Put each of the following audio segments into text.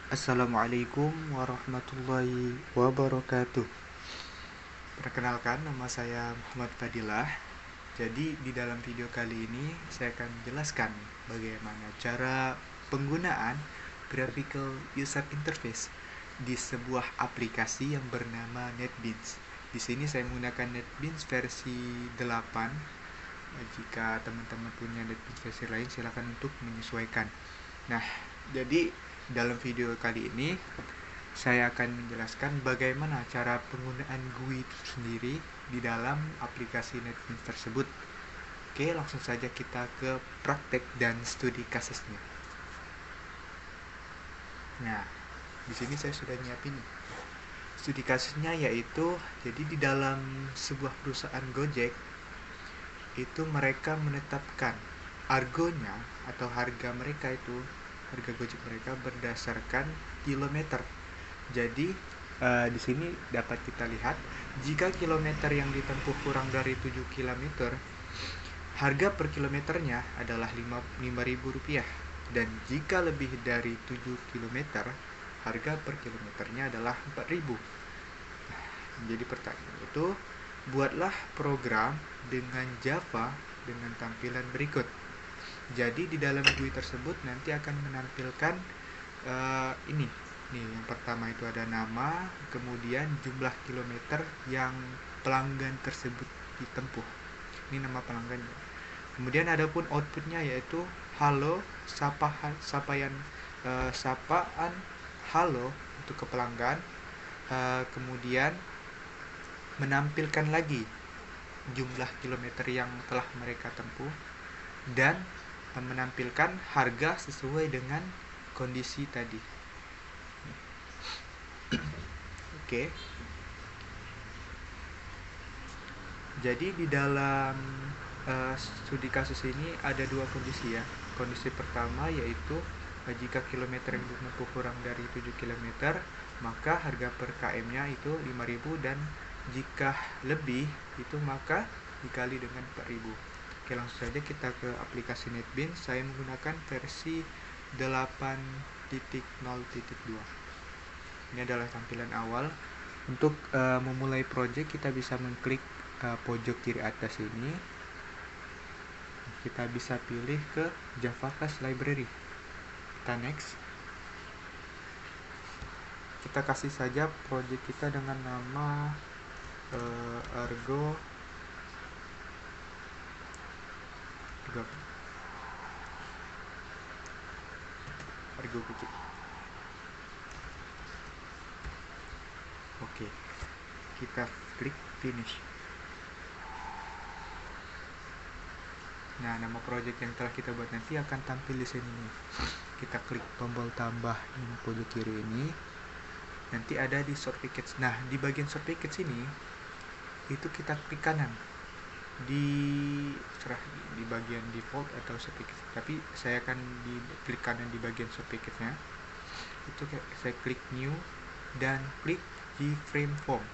Assalamualaikum warahmatullahi wabarakatuh. Perkenalkan, nama saya Muhammad Fadilah. Jadi di dalam video kali ini saya akan menjelaskan bagaimana cara penggunaan graphical user interface di sebuah aplikasi yang bernama NetBeans. Di sini saya menggunakan NetBeans versi 8. Jika teman-teman punya NetBeans versi lain, silakan untuk menyesuaikan. Nah, jadi dalam video kali ini saya akan menjelaskan bagaimana cara penggunaan GUI itu sendiri di dalam aplikasi NetBeans tersebut. Oke, langsung saja kita ke praktek dan studi kasusnya. Nah, di sini saya sudah nyiapin studi kasusnya, yaitu jadi di dalam sebuah perusahaan Gojek itu mereka menetapkan argonya atau harga mereka itu, harga Gojek mereka berdasarkan kilometer. Jadi di sini dapat kita lihat jika kilometer yang ditempuh kurang dari 7 km, harga per kilometernya adalah Rp5.000, dan jika lebih dari 7 km, harga per kilometernya adalah Rp4.000. Jadi pertanyaan itu, buatlah program dengan Java dengan tampilan berikut. Jadi di dalam GUI tersebut nanti akan menampilkan ini. Nih, yang pertama itu ada nama, kemudian jumlah kilometer yang pelanggan tersebut ditempuh. Ini nama pelanggannya. Kemudian ada pun outputnya, yaitu halo, sapaan halo untuk ke pelanggan. Kemudian menampilkan lagi jumlah kilometer yang telah mereka tempuh dan menampilkan harga sesuai dengan kondisi tadi. Oke. Jadi di dalam studi kasus ini ada dua kondisi ya. Kondisi pertama yaitu jika kilometer yang ditempuh kurang dari 7 km, maka harga per km-nya itu 5.000, dan jika lebih itu maka dikali dengan 4.000. Oke, langsung saja kita ke aplikasi NetBeans. Saya menggunakan versi 8.0.2. Ini adalah tampilan awal. Untuk memulai project, kita bisa mengklik pojok kiri atas ini. Kita bisa pilih ke Java Class Library. Kita next. Kita kasih saja project kita dengan nama Argo Gojek. Oke, kita klik finish. Nah, nama project yang telah kita buat nanti akan tampil di sini. Kita klik tombol tambah di pojok kiri ini. Nanti ada di short package. Nah, di bagian short package ini itu kita klik kanan di bagian default atau short package. Tapi saya akan di klik kanan di bagian short package-nya. Itu saya klik new dan klik G-frame form.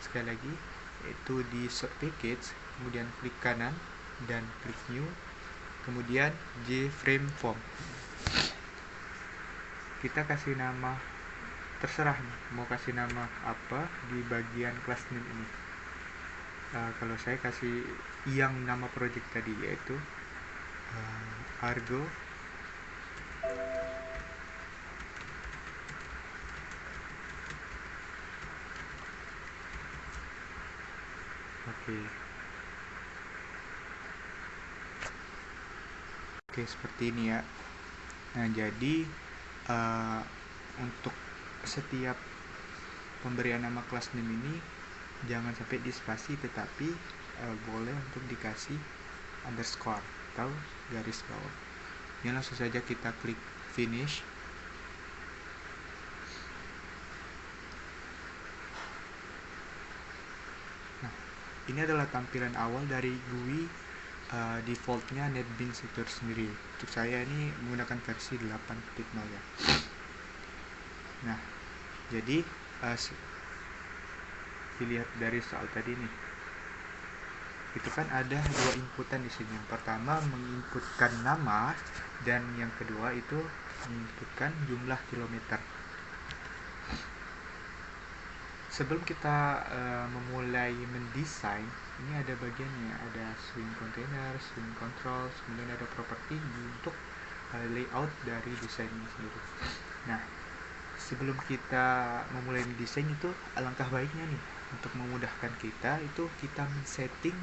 Sekali lagi, itu di short package, kemudian klik kanan dan klik new, kemudian J-frame form. Kita kasih nama, terserah mau kasih nama apa di bagian class name ini. Kalau saya kasih yang nama project tadi, yaitu Argo Oke, seperti ini ya. Nah, jadi untuk setiap pemberian nama kelas name ini jangan sampai dispasi, tetapi boleh untuk dikasih underscore atau garis bawah. Ini langsung saja kita klik finish. Nah, ini adalah tampilan awal dari GUI defaultnya NetBeans itu sendiri. Untuk saya ini menggunakan versi 8.0 ya. Nah, jadi dilihat dari soal tadi nih, itu kan ada dua inputan di sini. Yang pertama menginputkan nama, dan yang kedua itu menentukan jumlah kilometer. Sebelum kita memulai mendesain, ini ada bagiannya, ada swing container, swing control, kemudian ada properti untuk layout dari desain ini sendiri. Nah, sebelum kita memulai mendesain itu alangkah baiknya nih untuk memudahkan kita itu kita men-setting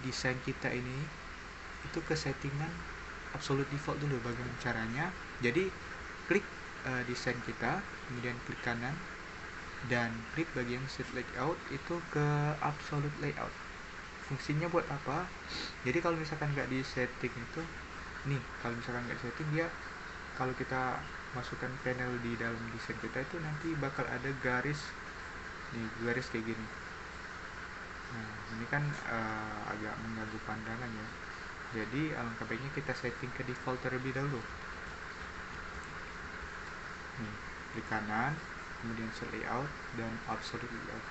desain kita ini itu ke settingan absolute default dulu. Bagaimana caranya? Jadi klik desain kita, kemudian klik kanan dan klik bagian set layout itu ke absolute layout. Fungsinya buat apa? Jadi kalau misalkan nggak di setting itu nih, kalau misalkan nggak setting dia, kalau kita masukkan panel di dalam desain kita itu nanti bakal ada garis nih, garis kayak gini. Nah, ini kan agak mengganggu pandangan ya. Jadi alangkah baiknya kita setting ke default terlebih dahulu. Nih, klik kanan, kemudian set layout dan absolute layout.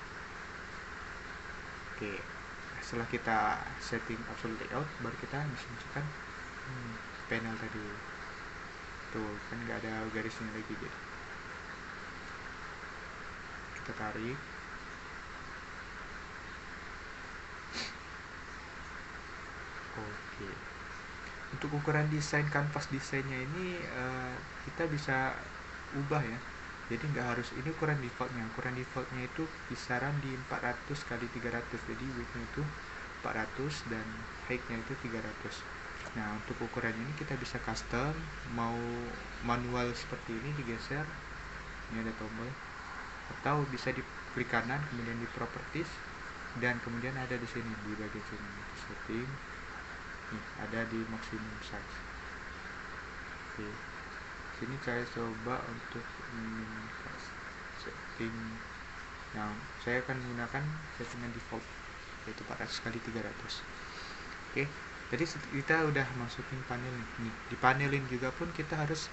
Oke, setelah kita setting absolute layout, baru kita bisa masukkan panel tadi. Tuh kan nggak ada garisnya lagi, jadi kita tarik. Oke, untuk ukuran desain kanvas desainnya ini kita bisa ubah ya. Jadi nggak harus ini ukuran defaultnya. Ukuran defaultnya itu kisaran di 400 kali 300. Jadi widthnya itu 400 dan height-nya itu 300. Nah, untuk ukuran ini kita bisa custom, mau manual seperti ini digeser. Ini ada tombol. Atau bisa di klik kanan kemudian di properties dan kemudian ada di sini di bagian sini setting. Nih, ada di maximum size. Oke. Sini saya coba untuk setting yang saya akan menggunakan settingan default yaitu 400 kali 300. Oke, jadi kita udah masukin panel nih. Di panelin juga pun kita harus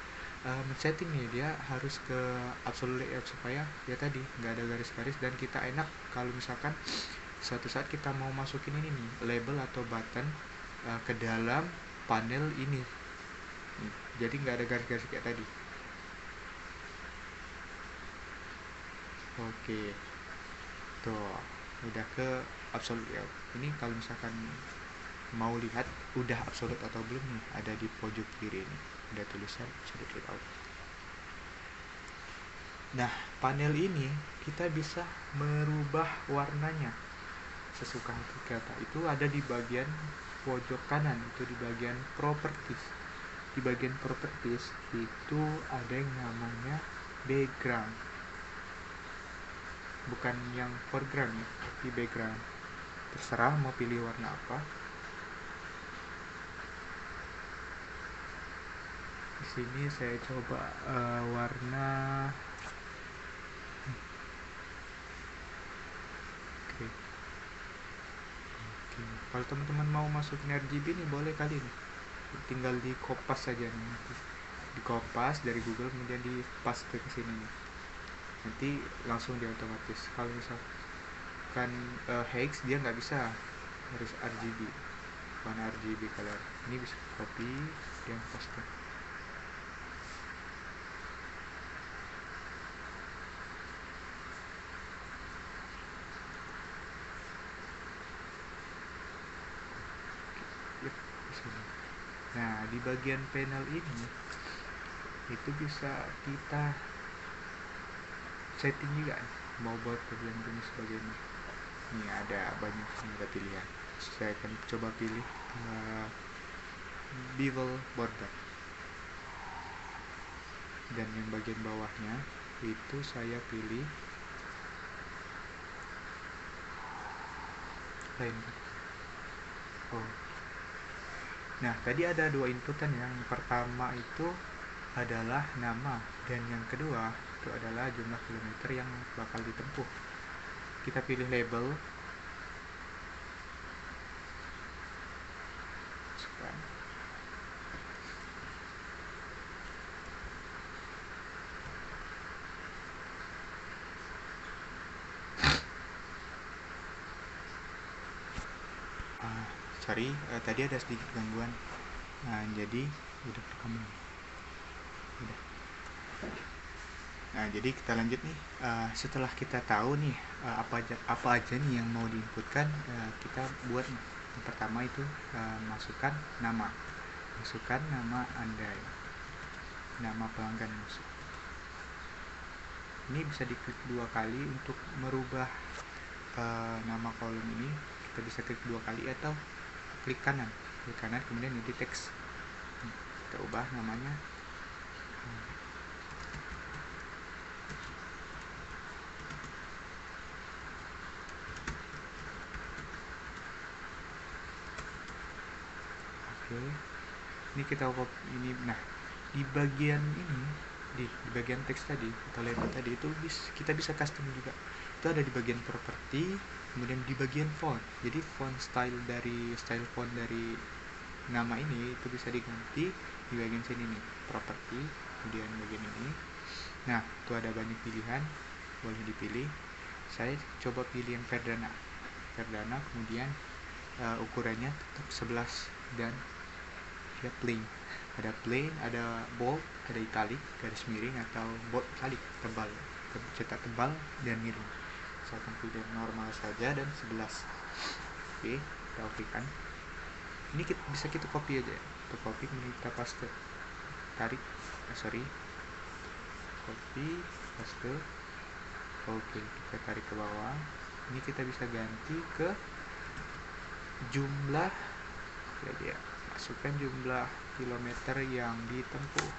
men-setting nih, dia harus ke absolute layout supaya ya tadi nggak ada garis-garis dan kita enak kalau misalkan suatu saat kita mau masukin ini nih label atau button ke dalam panel ini nih, jadi nggak ada garis-garis kayak tadi. Oke, tuh udah ke absolute layout. Ini kalau misalkan mau lihat udah absolute atau belum nih, ada di pojok kiri ini ada tulisan absolute layout. Nah, panel ini kita bisa merubah warnanya sesuka hati kita. Itu ada di bagian pojok kanan, itu di bagian properties. Di bagian properties itu ada yang namanya background, bukan yang foreground ya, tapi background. Terserah mau pilih warna apa. Di sini saya coba warna oke. Kalau teman-teman mau masukin RGB nih boleh kali nih, tinggal di kopas saja nih, di kopas dari Google kemudian di paste ke sini nih, nanti langsung dia otomatis. Kalau misalkan hex dia nggak bisa, harus RGB, warna RGB color. Ini bisa copy yang paste. Nah, di bagian panel ini itu bisa kita setting juga mau buat bagian ini sebagainya. Ini ada banyak pilihan. Saya akan coba pilih bevel border, dan yang bagian bawahnya itu saya pilih plain. Oh, nah tadi ada dua inputan. Yang pertama itu adalah nama dan yang kedua itu adalah jumlah kilometer yang bakal ditempuh. Kita pilih label, sorry tadi ada sedikit gangguan. Nah, jadi udah rekam belum? Udah. Nah, jadi kita lanjut nih. Setelah kita tahu nih apa aja nih yang mau diinputkan, kita buat nih. Yang pertama itu masukkan nama Anda, nama pelanggan masuk. Ini bisa diklik 2 kali untuk merubah nama kolom ini. Kita bisa klik 2 kali atau klik kanan kemudian edit teks. Kita ubah namanya. Oke, ini kita copy ini. Nah, di bagian ini, di bagian teks tadi atau label tadi itu kita bisa custom juga. Itu ada di bagian properti, kemudian di bagian font. Jadi style font dari nama ini itu bisa diganti di bagian sini nih, properti, kemudian bagian ini. Nah, itu ada banyak pilihan, boleh dipilih. Saya coba pilih yang Verdana, kemudian ukurannya tetap 11 dan dia plain. Ada plain, ada bold, ada italic, garis miring, atau bold italic, tebal, cetak tebal dan miring. Saya akan pilih normal saja dan 11. Oke, kita okekan. Ini bisa kita copy aja. Kita copy, kemudian kita paste. Copy, paste. Oke, kita tarik ke bawah. Ini kita bisa ganti ke jumlah, ya, masukkan jumlah kilometer yang ditempuh.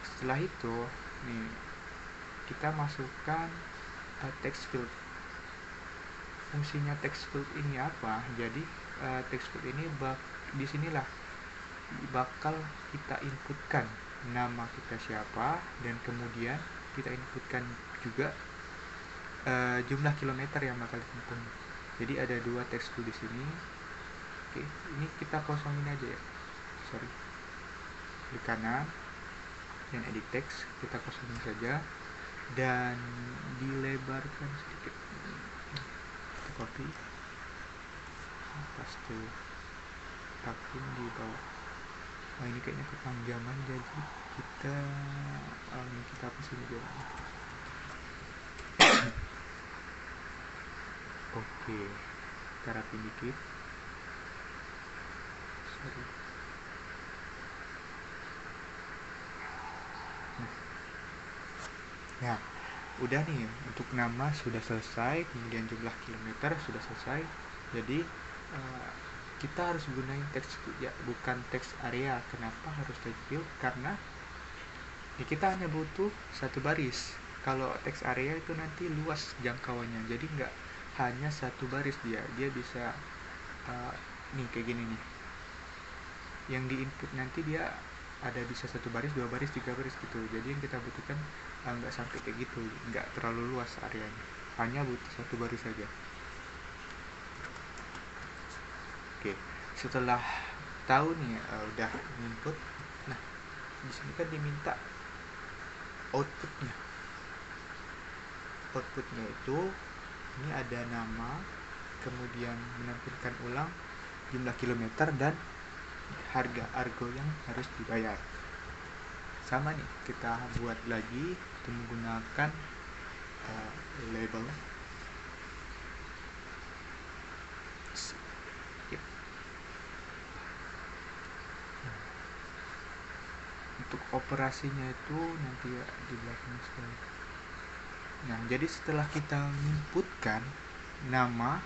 Setelah itu nih kita masukkan text field. Fungsinya text field ini apa? Jadi text field ini disinilah bakal kita inputkan nama kita siapa, dan kemudian kita inputkan juga jumlah kilometer yang bakal ditempuh. Jadi ada 2 text field di sini. Oke, ini kita kosongin aja ya. Di kanan dan edit text kita kosongin saja dan dilebarkan sedikit. Kita copy, paste, takin di bawah. Ini kayaknya kepanjangan, jadi kita hapusin aja. Oke, kita rapin dikit. Nah, udah nih, untuk nama sudah selesai, kemudian jumlah kilometer sudah selesai. Jadi kita harus gunain text ya, bukan text area. Kenapa harus text field? Karena ya, kita hanya butuh 1 baris. Kalau text area itu nanti luas jangkauannya, jadi nggak hanya 1 baris, dia bisa nih kayak gini nih. Yang di input nanti dia ada bisa 1 baris, 2 baris, 3 baris gitu. Jadi yang kita butuhkan nggak sampai kayak gitu, nggak terlalu luas areanya, hanya butuh 1 baris saja. Oke, setelah tahu nih udah input. Nah, di sini kan diminta outputnya itu ini ada nama, kemudian menampilkan ulang jumlah kilometer dan harga argo yang harus dibayar. Sama nih, kita buat lagi menggunakan label. Untuk operasinya itu nanti ya di belakang sekali. Nah, jadi setelah kita menginputkan nama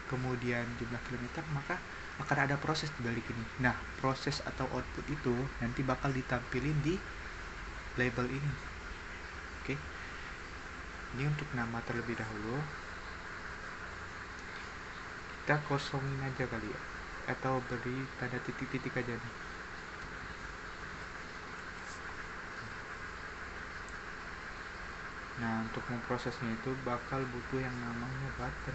kemudian jumlah kilometer, maka akan ada proses di balik ini. Nah, proses atau output itu nanti bakal ditampilin di label ini. Oke. Ini untuk nama terlebih dahulu. Kita kosongin aja kali ya, atau beri tanda titik-titik aja nih. Nah, untuk memprosesnya itu bakal butuh yang namanya button.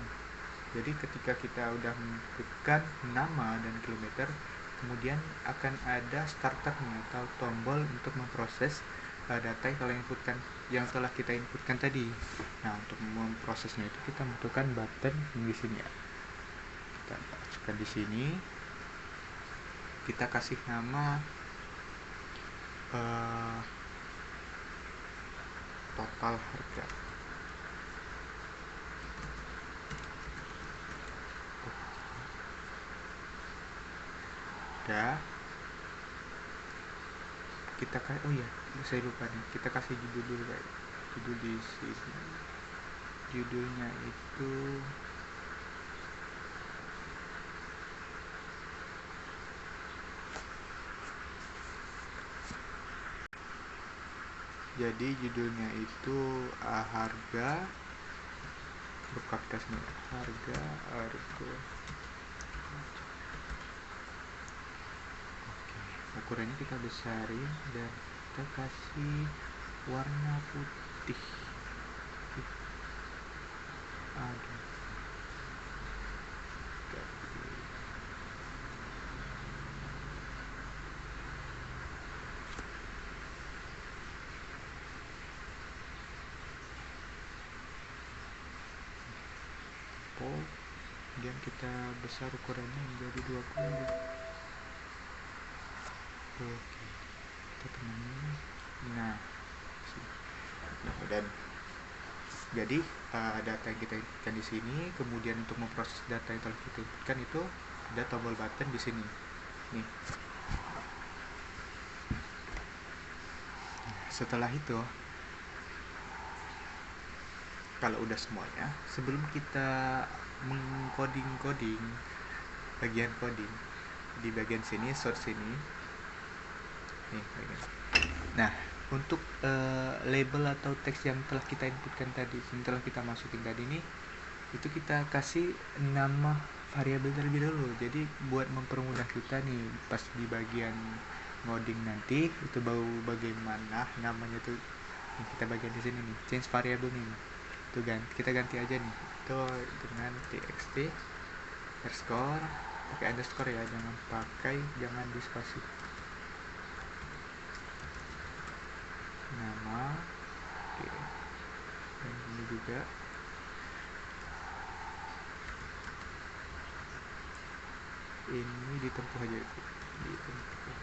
Jadi ketika kita udah menentukan nama dan kilometer, kemudian akan ada starternya atau tombol untuk memproses data yang telah kita inputkan tadi. Nah, untuk memprosesnya itu kita membutuhkan button di sini ya. kita masukkan di sini, kita kasih nama total harga. Udah, kita oh ya, saya lupa nih, kita kasih judul dulu guys. Judul di sini, judulnya itu jadi judulnya itu harga, huruf kapital semua, harga. Oke, ukurannya kita besarin dan kita kasih warna putih. Aduh, kemudian kita besar ukurannya menjadi 20. Oke, kita temuin. Nah, dan jadi data yang kita inputkan di sini, kemudian untuk memproses data yang telah kita inputkan itu ada tombol button di sini. Nih. Setelah itu, kalau udah semuanya, sebelum kita mengcoding bagian coding di bagian sini, source sini, nih bagian. Nah, untuk label atau teks yang telah kita inputkan tadi, yang telah kita masukin tadi nih, itu kita kasih nama variabel terlebih dahulu. Jadi buat mempermudah kita nih pas di bagian ngoding nanti, itu bagaimana namanya tuh, kita bagian di sini nih, change variable nih. Itu kita ganti aja nih, itu dengan txt underscore, pakai underscore ya, jangan di spasi. Nama, oke, dan ini juga ini ditempuh aja, ditempuh,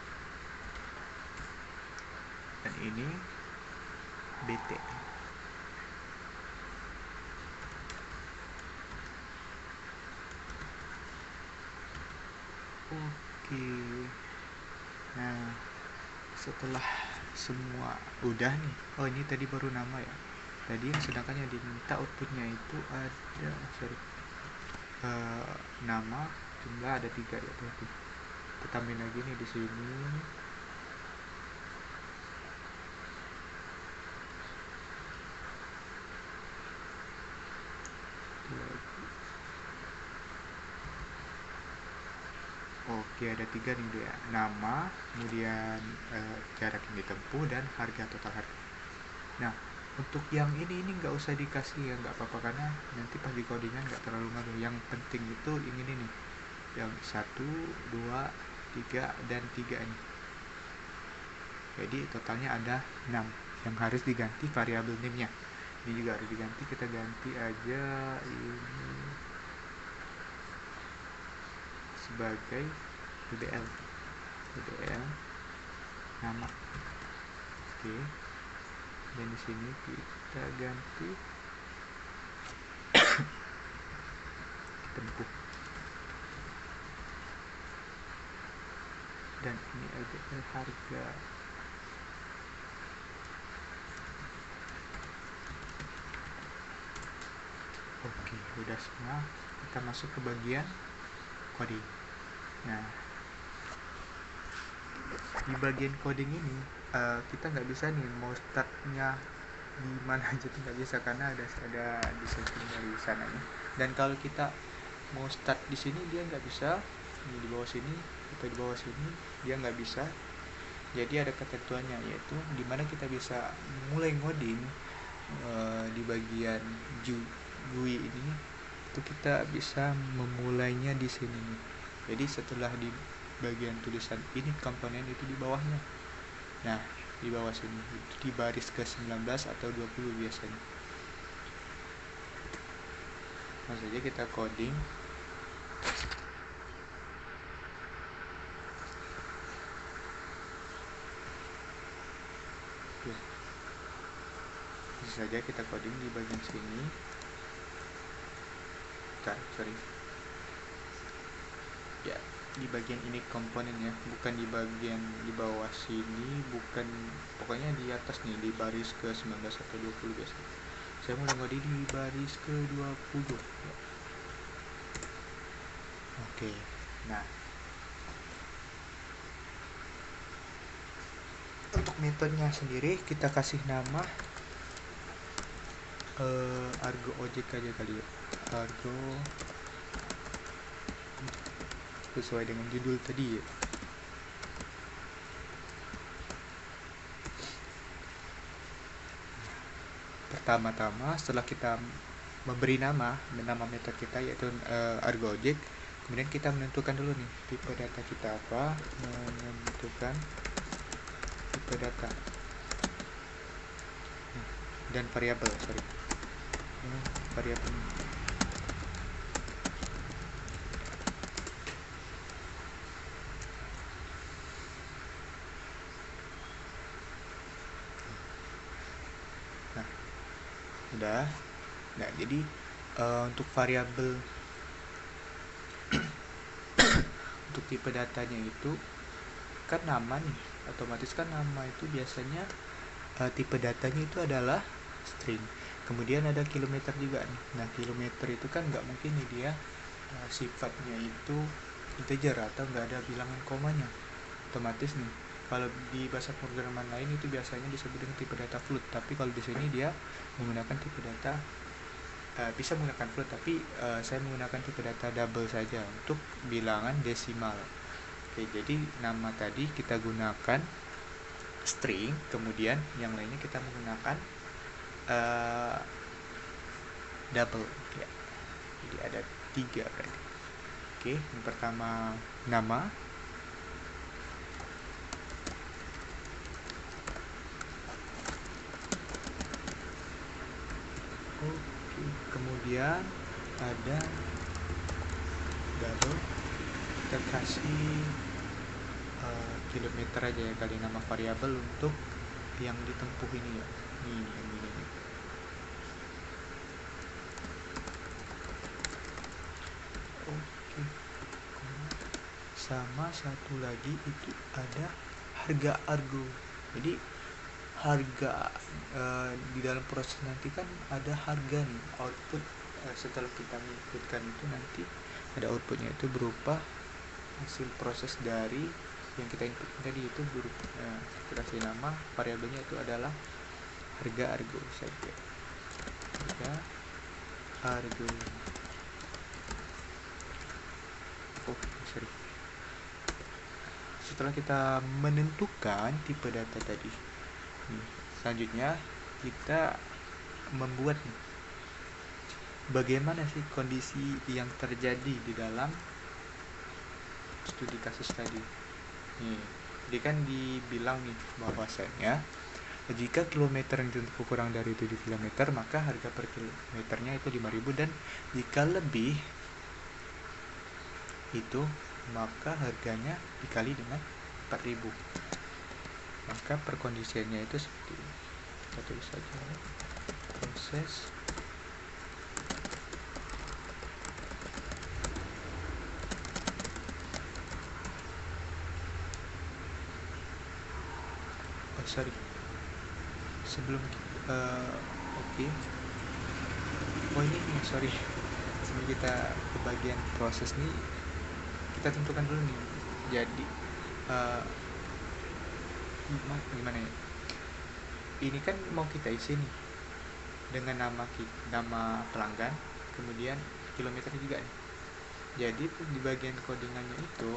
dan ini bt. Oke, nah setelah semua udah nih, oh ini tadi baru nama ya, tadi sedangkan yang diminta outputnya itu ada nama, jumlah ada 3 ya, berarti kita tambahin lagi nih di sini. Oke, ada 3 nih ya, nama, kemudian jarak yang ditempuh, dan harga, total harga. Nah, untuk yang ini nggak usah dikasih ya, nggak apa-apa, karena nanti pas di codingan nggak terlalu ngaruh. Yang penting itu ini nih, yang 1, 2, 3, dan 3 nih. Jadi totalnya ada 6 yang harus diganti variabel name-nya. Ini juga harus diganti, kita ganti aja ini sebagai BBL nama. Oke, dan di sini kita ganti tempuh, dan ini adalah harga. Oke, udah semua, kita masuk ke bagian coding. Nah, di bagian coding ini kita nggak bisa nih mau startnya di mana aja tuh nggak bisa, karena ada di setting dari sananya. Dan kalau kita mau start di sini dia nggak bisa, ini di bawah sini atau di bawah sini dia nggak bisa. Jadi ada ketentuannya, yaitu dimana kita bisa mulai ngoding di bagian GUI ini, itu kita bisa memulainya di sini. Jadi setelah di bagian tulisan ini komponen itu di bawahnya, nah di bawah sini itu di baris ke 19 atau 20 biasanya. Maksudnya kita coding Oke, bisa saja kita coding di bagian sini. Sorry ya, di bagian ini komponen ya, bukan di bagian di bawah sini, bukan, pokoknya di atas nih, di baris ke 19 atau 20 biasa. Saya mulai ngoding di baris ke 20 ya. Oke, nah untuk metodenya sendiri kita kasih nama argo ojek aja kali ya, argo sesuai dengan judul tadi ya. Pertama-tama setelah kita memberi nama metode kita yaitu argo objek, kemudian kita menentukan dulu nih tipe data kita apa, menentukan tipe data dan variabel, variabel. Nah, udah. Nah, jadi untuk variabel untuk tipe datanya itu kan nama nih, otomatis kan nama itu biasanya tipe datanya itu adalah string. Kemudian ada kilometer juga nih. Nah, kilometer itu kan nggak mungkin nih dia sifatnya itu integer atau nggak ada bilangan komanya. Otomatis nih, kalau di bahasa pemrograman lain itu biasanya disebut dengan tipe data float, tapi kalau di sini dia menggunakan tipe data bisa menggunakan float, tapi saya menggunakan tipe data double saja untuk bilangan desimal. Oke, jadi nama tadi kita gunakan string, kemudian yang lainnya kita menggunakan double ya. Jadi ada 3 berarti. Oke, yang pertama nama, oke, kemudian ada double, kita kasih kilometer aja ya kali nama variabel untuk yang ditempuh ini ya, ini yang ini. Oke, sama satu lagi itu ada harga argo. Jadi harga di dalam proses nanti kan ada harga nih, output setelah kita menginputkan itu nanti ada outputnya, itu berupa hasil proses dari yang kita input tadi, itu berupa kita kasih nama variabelnya itu adalah harga argo saja, harga argo. Setelah kita menentukan tipe data tadi, selanjutnya kita membuat bagaimana sih kondisi yang terjadi di dalam studi kasus tadi. Jadi kan dibilang nih bahwasanya jika kilometer yang ditempuh kurang dari 7 km, maka harga per kilometernya itu 5.000, dan jika lebih itu maka harganya dikali dengan 4.000. Maka perkondisiannya itu seperti ini. Kita tulis saja proses sebelum sebelum kita ke bagian proses nih, kita tentukan dulu nih. Jadi gimana ya, ini kan mau kita isi nih dengan nama pelanggan, kemudian kilometer juga nih. Jadi di bagian codingannya itu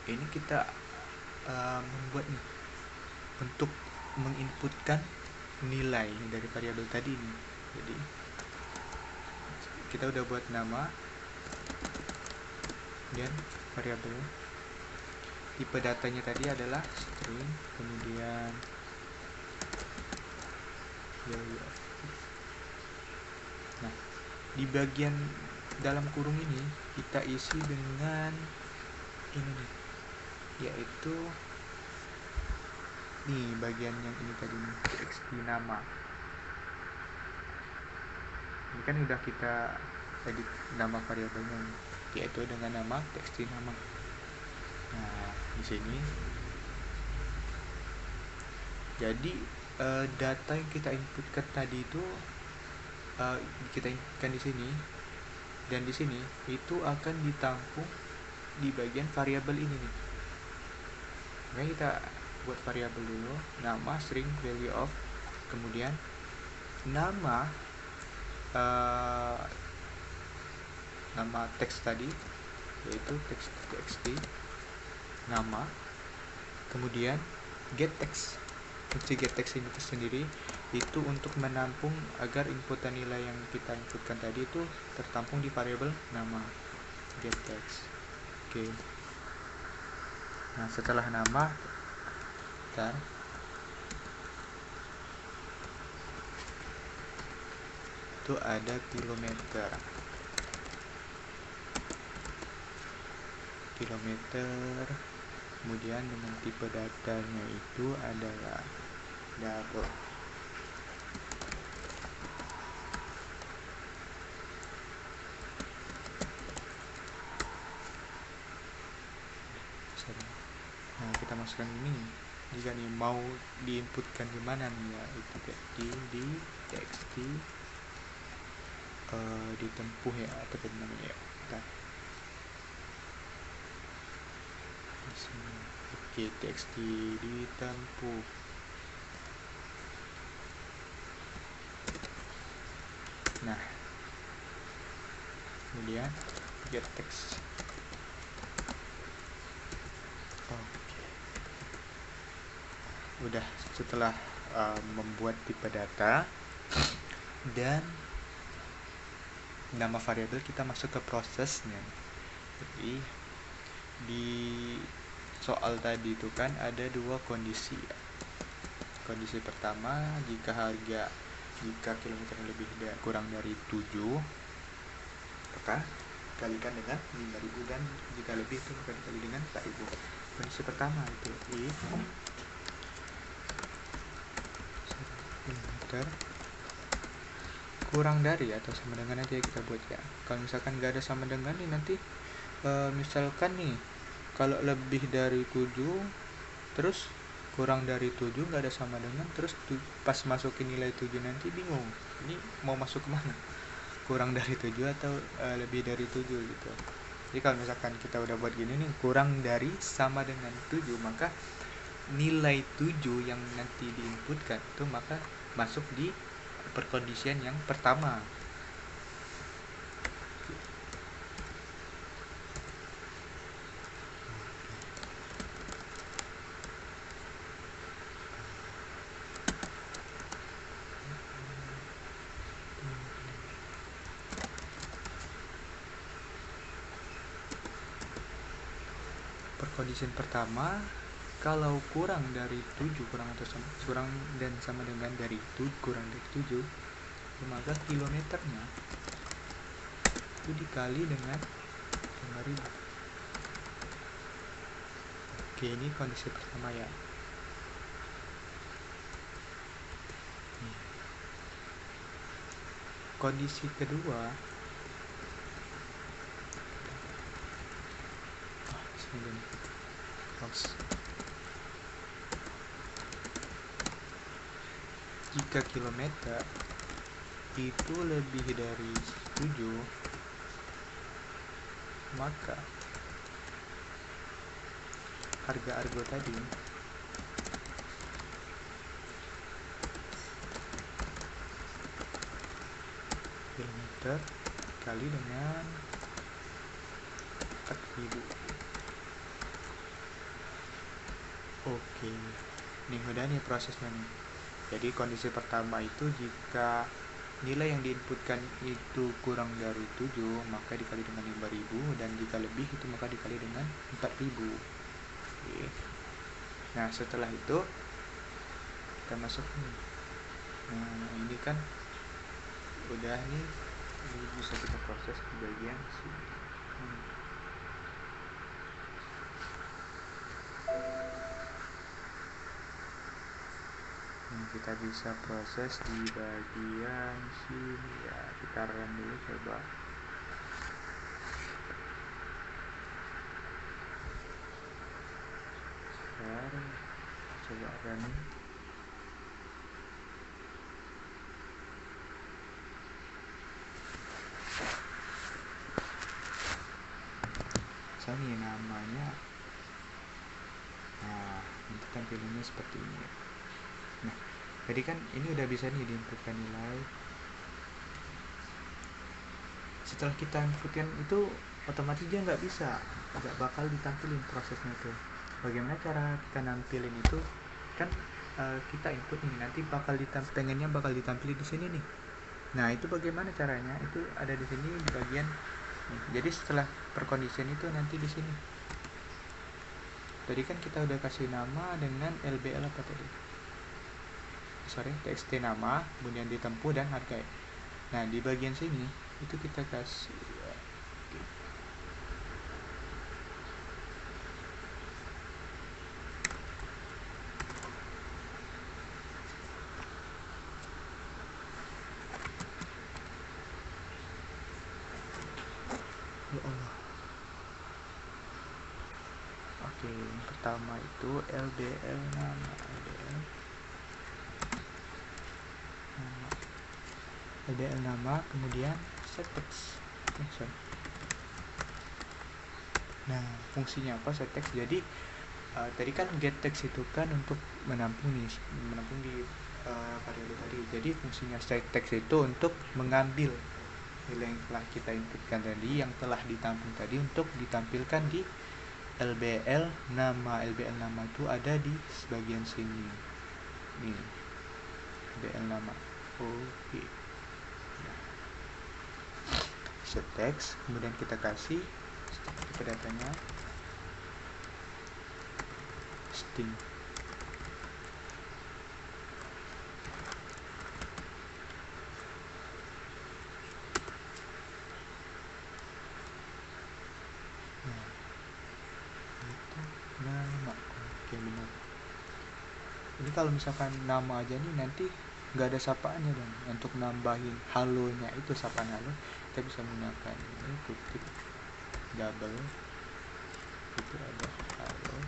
ini kita membuat nih untuk menginputkan nilai dari variabel tadi nih. Jadi kita udah buat nama dan variabel, tipe datanya tadi adalah string, kemudian Di bagian dalam kurung ini kita isi dengan ini nih, yaitu nih bagian yang ini tadi nih, txt nama. Ini kan udah kita edit nama variabelnya, yaitu dengan nama txt nama. Nah, di sini jadi data yang kita inputkan tadi itu kita inputkan di sini, dan di sini itu akan ditampung di bagian variabel ini nih. Nah, kita buat variabel dulu, nama string value of, kemudian nama nama teks tadi yaitu txt nama, kemudian get text. Fungsi get text ini sendiri itu untuk menampung agar inputan nilai yang kita inputkan tadi itu tertampung di variabel nama get text. Oke. Nah, setelah nama itu ada kilometer, kemudian dengan tipe datanya itu adalah double. Nah, kita masukkan ini. Jika nih mau diinputkan di mana nih, ya itu di txt ditempuh ya, atau apa namanya ya. Di sini. Oke, txt ditempuh. Nah, kemudian get text. Udah, setelah membuat tipe data dan nama variabel, kita masuk ke prosesnya. Jadi di soal tadi itu kan ada dua kondisi. Kondisi pertama, jika kilometer lebih kurang dari 7, maka kalikan dengan 5.000, dan jika lebih itu maka dikali dengan 4.000. Kondisi pertama itu if kilometer kurang dari atau sama dengan aja kita buat ya. Kalau misalkan nggak ada sama dengan nih, nanti misalkan nih kalau lebih dari 7 terus kurang dari 7 nggak ada sama dengan, terus pas masukin nilai 7 nanti bingung ini mau masuk kemana, kurang dari 7 atau lebih dari 7 gitu. Jadi kalau misalkan kita udah buat gini nih, kurang dari sama dengan 7, maka nilai 7 yang nanti diinputkan itu maka masuk di perkondisian yang pertama. Perkondisian pertama, kalau kurang dari 7, kurang dan sama dengan dari 7, kurang dari 7, maka kilometernya itu dikali dengan 5.000. Oke, ini kondisi pertama ya. Kondisi kedua, jika kilometer itu lebih dari 7, maka harga argo tadi kilometer kali dengan 4.000. Oke, nih udah nih prosesnya nih. Jadi kondisi pertama itu jika nilai yang diinputkan itu kurang dari 7, maka dikali dengan 5.000, dan jika lebih itu maka dikali dengan 4.000. Oke. Nah, setelah itu kita masuk nih. Nah, ini kan udah nih Jadi bisa kita proses di bagian sini. Kita bisa proses di bagian sini ya. Kita run dulu coba. Coba run. Misalnya namanya, nah nanti tampilannya seperti ini. Nah jadi kan ini udah bisa nih diinputkan nilai. Setelah kita inputkan itu otomatis dia nggak bakal ditampilin prosesnya tuh. Bagaimana cara kita nampilin itu kan, kita input nih, nanti pengennya bakal ditampilin di sini nih. Nah itu bagaimana caranya, itu ada di sini di bagian nih. Jadi setelah percondition itu nanti di sini. Tadi kan kita udah kasih nama dengan LBL apa tadi? TXT nama, kemudian ditempuh dan harga. Nah di bagian sini itu kita kasih ya Allah. Oke, yang pertama itu LBL nama, LBL nama, kemudian set text. Nah fungsinya apa set text? Jadi tadi kan get text itu kan untuk menampung di variabel tadi. Jadi fungsinya set text itu untuk mengambil nilai yang telah kita inputkan tadi, yang telah ditampung tadi, untuk ditampilkan di LBL nama. LBL nama itu ada di bagian sini nih, LBL nama. Oke. Set text, kemudian kita kasih tipe datanya string. Nama. Oke, benar. Ini kalau misalkan nama aja nih, nanti nggak ada sapaannya dong. Untuk nambahin halonya itu, sapaan halo, kita bisa menggunakan ini kutip double, itu ada halo,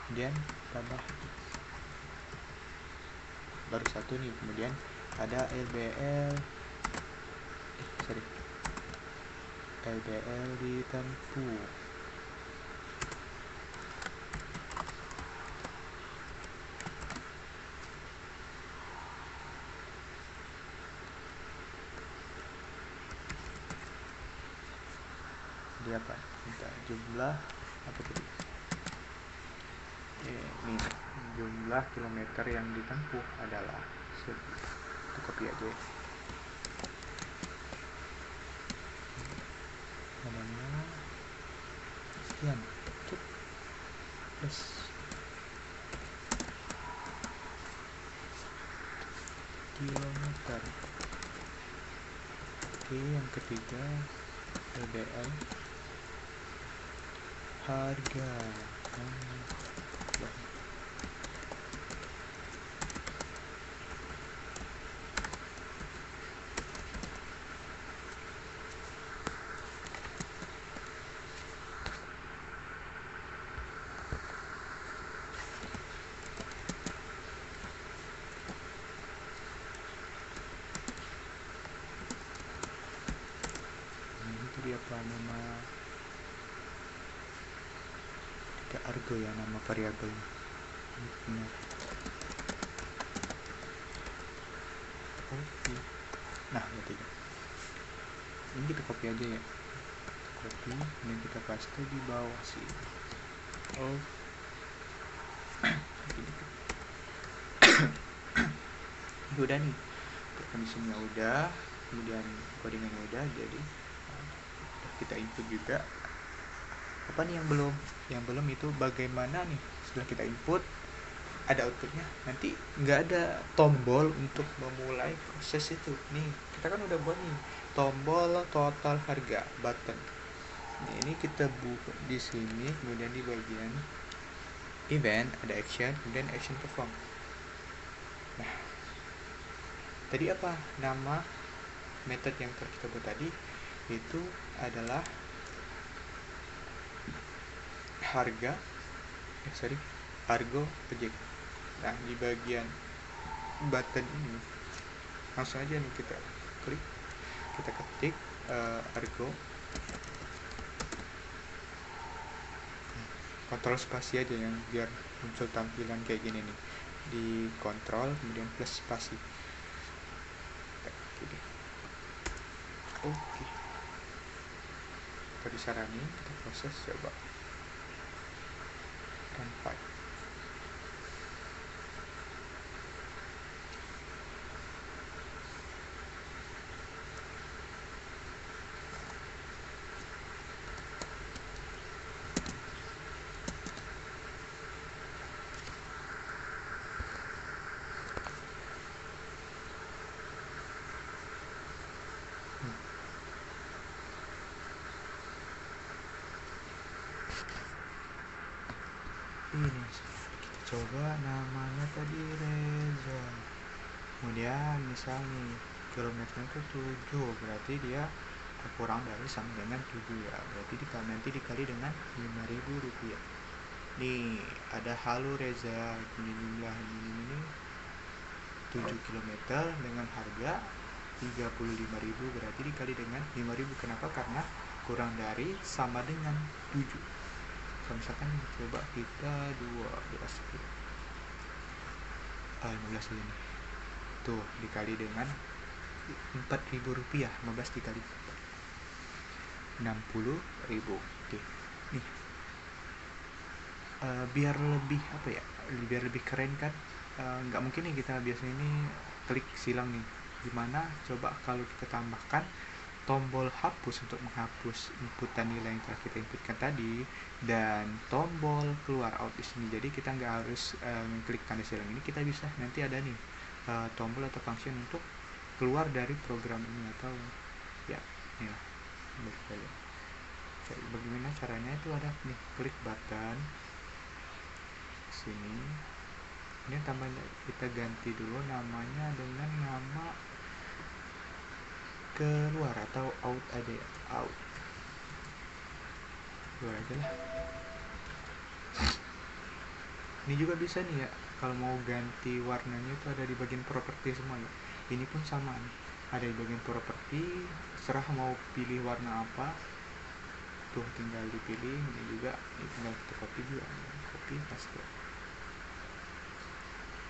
kemudian tambah baru satu nih, kemudian ada LBL ditempuh. Jadi apa? Minta jumlah apa tadi? Ini jumlah kilometer yang ditempuh adalah itu, copy aja. Namanya sekian plus kilometer. Oke, yang ketiga LBL harga. Apa nama tidak argo ya, nama variabelnya. Benar. Oke. Nah berarti ini kita copy aja ya, copy, ini kita paste di bawah sini. Oh ini udah nih, perconditionnya udah, kemudian codingannya udah, jadi kita input juga. Apa nih yang belum? Yang belum itu bagaimana nih setelah kita input, ada outputnya, nanti nggak ada tombol untuk memulai proses itu. Nih kita kan udah buat nih tombol total harga button. Nah, ini kita buka di sini, kemudian di bagian event ada action, kemudian action perform. Nah, tadi apa nama method yang kita buat tadi? Itu adalah harga argo object. Nah, di bagian button ini langsung aja nih kita klik, kita ketik argo, kontrol spasi aja yang biar muncul tampilan kayak gini nih, di kontrol kemudian plus spasi. Oke, kita disaranin, kita proses, coba run file. Ini kita coba namanya tadi Reza, kemudian misalnya kilometernya itu 7, berarti dia kurang dari sama dengan 7 ya, berarti nanti dikali dengan 5.000 rupiah. Nih ada halo Reza, ini jumlah ini 7 km dengan harga 35.000, berarti dikali dengan 5.000. Kenapa? Karena kurang dari sama dengan 7. Kalau misalkan coba kita 12 15 ini tuh dikali dengan 4.000 rupiah, 15 dikali 60.000. Oke, nih biar lebih apa ya, biar lebih keren kan, nggak mungkin nih kita biasanya ini klik silang nih. Gimana coba kalau kita tambahkan tombol hapus untuk menghapus inputan nilai yang telah kita inputkan tadi, dan tombol keluar out di sini. Jadi kita nggak harus klik tanda silang ini, kita bisa nanti ada nih tombol atau function untuk keluar dari program ini, atau ya inilah bagaimana caranya. Itu ada nih klik button sini, ini tambahnya kita ganti dulu namanya dengan nama keluar atau out aja ya, out keluar aja lah. Ini juga bisa nih ya, kalau mau ganti warnanya itu ada di bagian properti semua ya. Ini pun sama nih, ada di bagian properti, serah mau pilih warna apa tuh, tinggal dipilih. Ini juga ini tinggal kita copy juga, copy paste.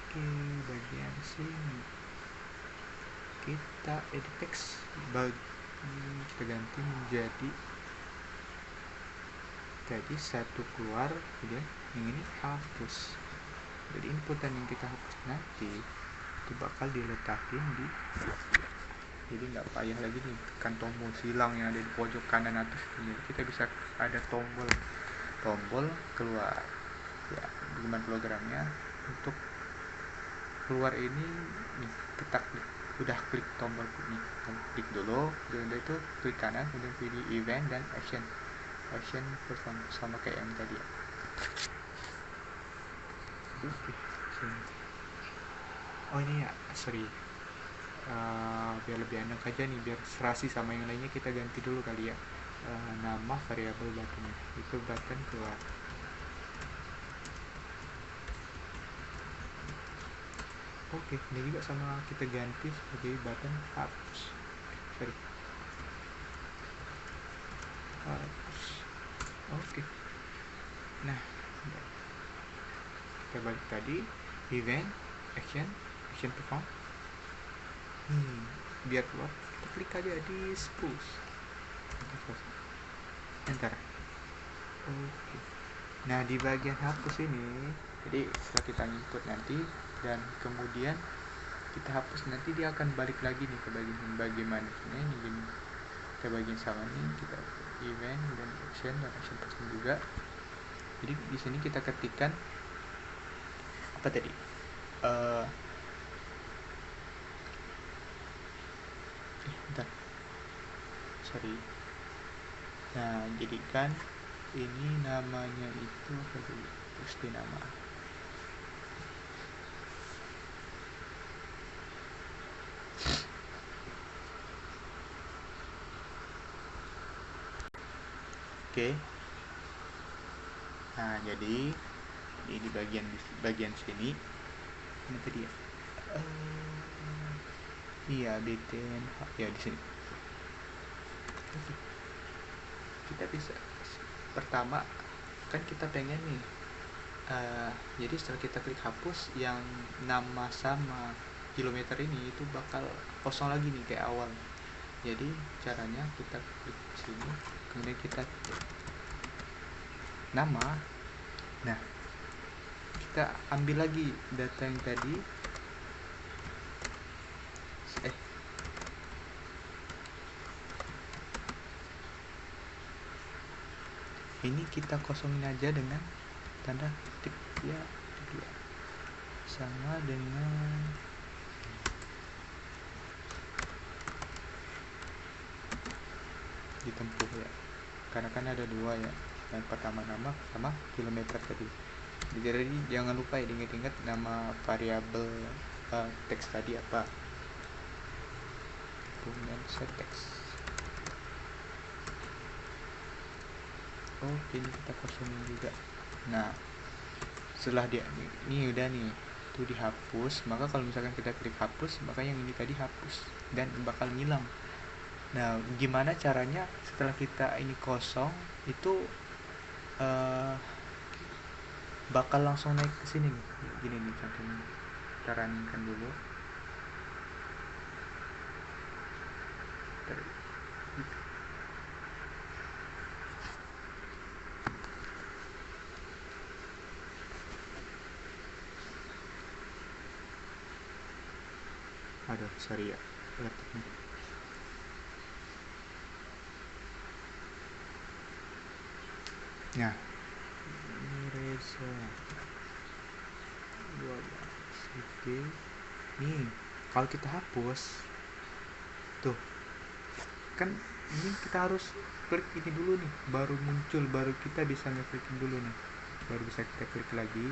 Oke, bagian sini kita edit text, kita ganti menjadi tadi satu keluar, kemudian yang ini hapus. Jadi inputan yang kita hapus nanti itu bakal diletakin di, jadi nggak payah lagi nih tekan tombol silang yang ada di pojok kanan atas ini. Kita bisa ada tombol keluar ya. Gimana programnya untuk keluar ini nih, kita udah klik tombol nih, klik dulu, dan itu klik kanan, kemudian pilih event dan action perform, sama kayak yang tadi ya. Oke, oh ini ya, sorry, biar lebih enak aja nih, biar serasi sama yang lainnya, kita ganti dulu kali ya nama variabel buttonnya, itu button keluar. Oke, ini juga sama, kita ganti sebagai button hapus. Oke. Nah, kita balik tadi, event, action perform. Biar keluar, kita klik aja di push, enter. Oke. Nah, di bagian hapus ini, jadi setelah kita input nanti dan kemudian kita hapus, nanti dia akan balik lagi nih ke bagian mana ini gini. Kita bagian sama nih, kita event dan action perform juga. Jadi di sini kita ketikkan apa tadi, eh bentar, sorry. Nah, jadi kan ini namanya itu apa dulu, pasti nama. Oke. Nah, jadi di bagian sini ini tadi ya. Iya, BTN ya di sini. Oke. Kita bisa pertama kan kita pengen nih, jadi setelah kita klik hapus, yang nama sama kilometer ini itu bakal kosong lagi nih kayak awal. Jadi caranya kita klik sini, kemudian kita nama. Nah, kita ambil lagi data yang tadi. Ini kita kosongin aja dengan tanda ketik ya, sama dengan ditempuh ya, karena kan ada dua ya, yang pertama nama sama kilometer tadi. Jadi jangan lupa ya, ingat-ingat nama variabel teks tadi apa, kemudian set teks. Oke, ini kita kosongin juga. Nah, setelah ini udah nih itu dihapus, maka kalau misalkan kita klik hapus, maka yang ini tadi hapus dan bakal ngilang. Nah, gimana caranya setelah kita ini kosong itu bakal langsung naik ke sini nih. Gini nih contohnya. Kita running-kan dulu. Aduh, sorry ya, laptopnya. Nah, ini Reza 12 oke. Nih, kalau kita hapus tuh kan, ini kita harus klik ini dulu nih, baru muncul, baru kita bisa ngeklikin dulu nih, baru bisa kita klik lagi,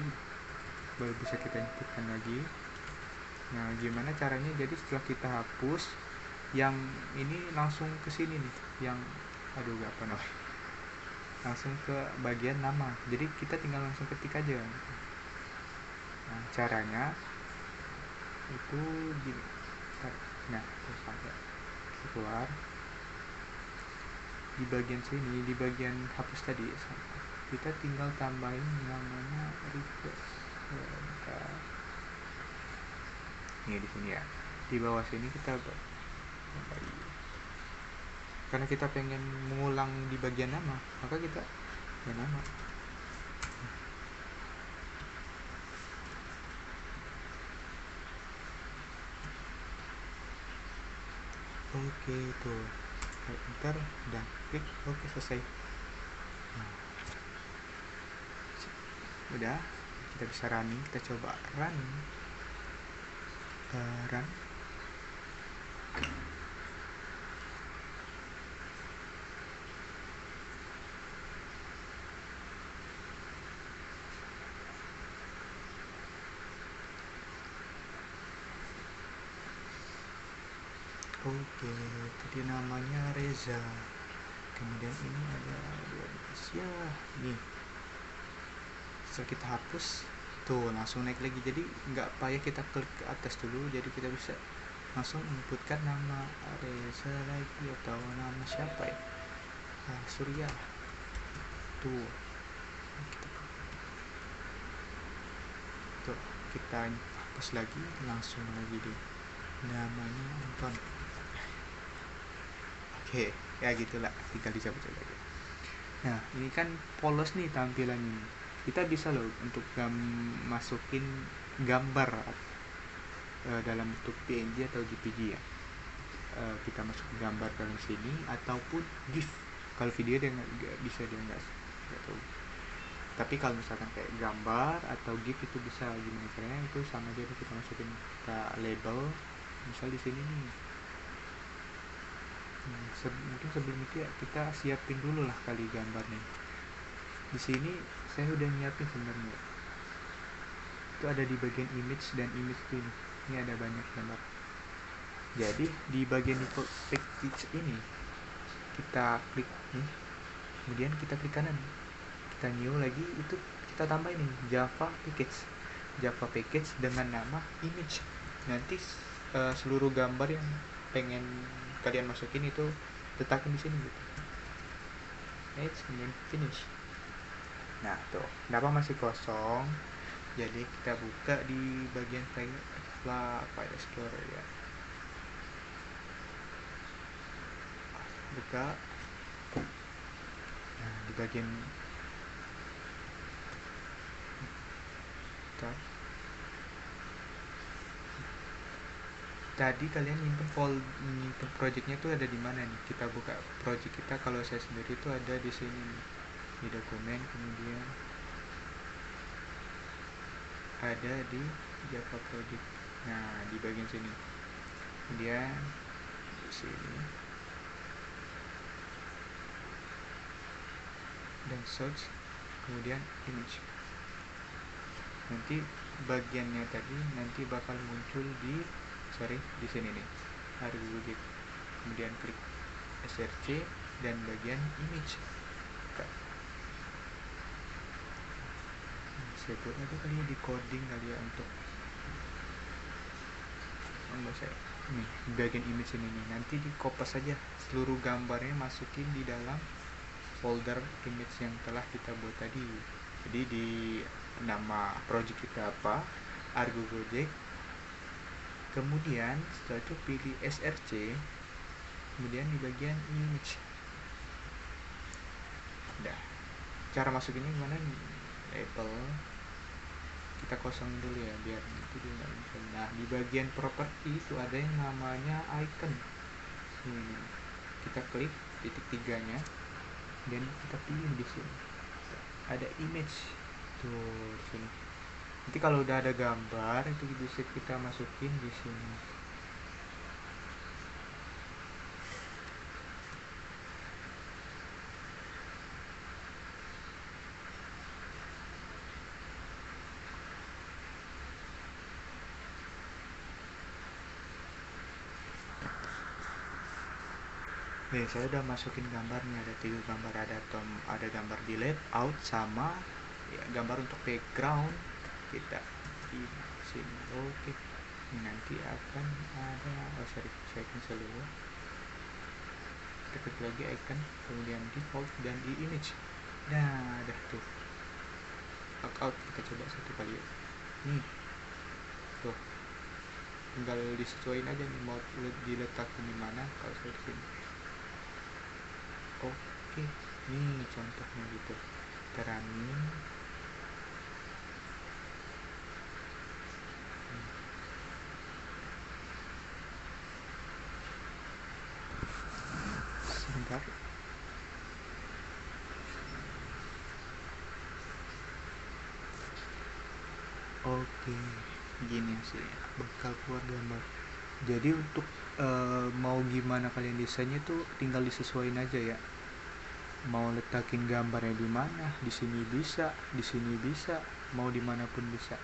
baru bisa kita inputkan lagi. Nah, gimana caranya? Jadi setelah kita hapus, yang ini langsung ke sini nih, yang gak apa namanya, langsung ke bagian nama. Jadi kita tinggal langsung ketik aja. Nah, caranya itu gini. Nah, terus sampai keluar di bagian sini, di bagian hapus tadi, kita tinggal tambahin namanya request. Ini di sini ya, di bawah sini kita karena kita pengen mengulang di bagian nama, maka kita ya nama. Oke, tuh ntar udah klik oke, selesai. Nah, udah, kita bisa running. Kita coba run. Oke, tadi namanya Reza, kemudian ini ada 12 ya. Nih, setelah kita hapus tuh langsung naik lagi, jadi nggak payah kita klik ke atas dulu, jadi kita bisa langsung inputkan nama Reza lagi atau nama siapa ya, Surya tuh. Tuh kita hapus lagi, langsung lagi deh namanya Anton. Oke, ya gitulah, tinggal dicabut aja. Nah, ini kan polos nih tampilan ini. Kita bisa loh untuk masukin gambar dalam bentuk PNG atau JPG ya. Kita masuk gambar dalam sini ataupun GIF. Kalau video dia nggak bisa, dia nggak tahu. Tapi kalau misalkan kayak gambar atau GIF itu bisa gimana caranya, itu sama aja kita masukin, kita label misal di sini nih. Mungkin sebelum itu ya kita siapin dulu lah kali gambarnya. Di sini saya udah nyiapin sebenarnya, itu ada di bagian image, dan image tuh ini ada banyak gambar. Jadi di bagian default package ini kita klik nih, kemudian kita klik kanan, kita new lagi, itu kita tambah ini Java package dengan nama image. Nanti seluruh gambar yang pengen kalian masukin itu letakin di sini gitu. Kemudian finish. Nah tuh, kenapa masih kosong? Jadi kita buka di bagian file explorer ya. Buka. Nah di bagian tadi kalian nyimpen projectnya tuh ada di mana nih? Kita buka project kita, kalau saya sendiri itu ada di sini nih, di dokumen, kemudian ada di Java project. Nah di bagian sini, kemudian di sini dan search, kemudian image. Nanti bagiannya tadi nanti bakal muncul di sini nih, Argo, kemudian klik src dan bagian image. Saya buat aja kali ya di coding kali ya untuk saya nih bagian image ini nih, nanti di copy saja seluruh gambarnya, masukin di dalam folder image yang telah kita buat tadi. Jadi di nama project kita apa, Argo Gojek, kemudian setelah itu pilih src, kemudian di bagian image. Udah, cara masukinnya gimana? Label kita kosong dulu ya biar itu dia nggak muncul. Nah di bagian properti itu ada yang namanya icon. Kita klik titik tiganya dan kita pilih di sini ada image tuh sini. Nanti kalau udah ada gambar itu bisa kita masukin di sini. Saya udah masukin gambarnya, ada 3 gambar, ada gambar di layout sama ya, gambar untuk background kita di sini. Oke. Nanti akan ada saya cancel dulu. Kita klik lagi icon, kemudian default dan di image. Nah, udah tuh. Lockout kita coba satu kali ya. Nih. Tuh. Tinggal disesuaikan aja nih mau diletakin di mana. Kalau saya di sini. Oke, nih contohnya gitu. Running. Sebentar. Oke, gini sih bakal keluar gambar. Jadi untuk mau gimana kalian desainnya tuh tinggal disesuaikan aja ya. Mau letakin gambarnya di mana, di sini bisa, di sini bisa, mau dimanapun bisa.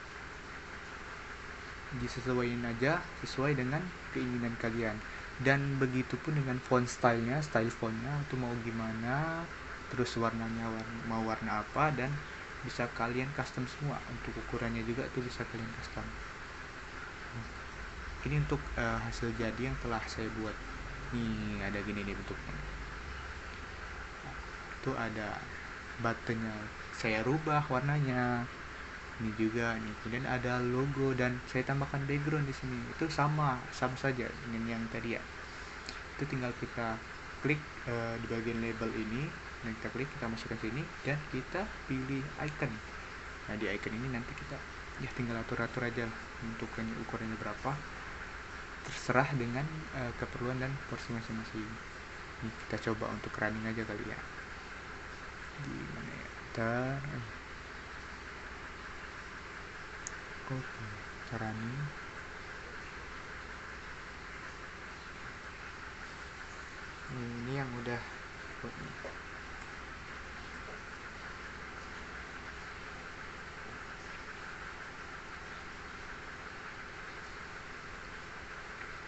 Disesuaikan aja sesuai dengan keinginan kalian. Dan begitu pun dengan font stylenya, style fontnya itu mau gimana, terus warnanya mau warna apa, dan bisa kalian custom semua. Untuk ukurannya juga tuh bisa kalian custom. Ini untuk hasil jadi yang telah saya buat. Nih ada gini nih bentuknya. Itu ada buttonnya saya rubah warnanya. Ini juga nih. Kemudian ada logo dan saya tambahkan background di sini. Itu sama saja dengan yang tadi ya. Itu tinggal kita klik di bagian label ini, dan kita klik, kita masukkan sini dan kita pilih icon. Nah di icon ini nanti kita ya tinggal atur-atur aja untuk ukurannya berapa, terserah dengan keperluan dan porsi masing-masing. Ini kita coba untuk running aja kali ya. Gimana ya? Oke, caranya ini yang udah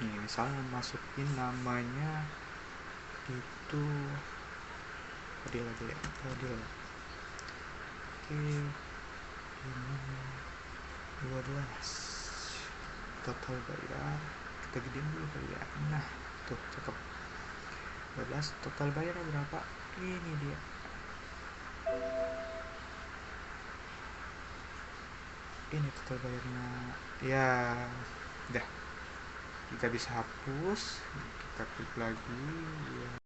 ini misalnya masukin namanya itu Fadil aja ya, Fadil. Oke, ini 12 total bayar, kita gedein dulu kali ya. Nah tuh cakep, 12 total bayarnya berapa, ini dia. Ini total bayarnya ya. Udah, kita bisa hapus, kita klik lagi ya.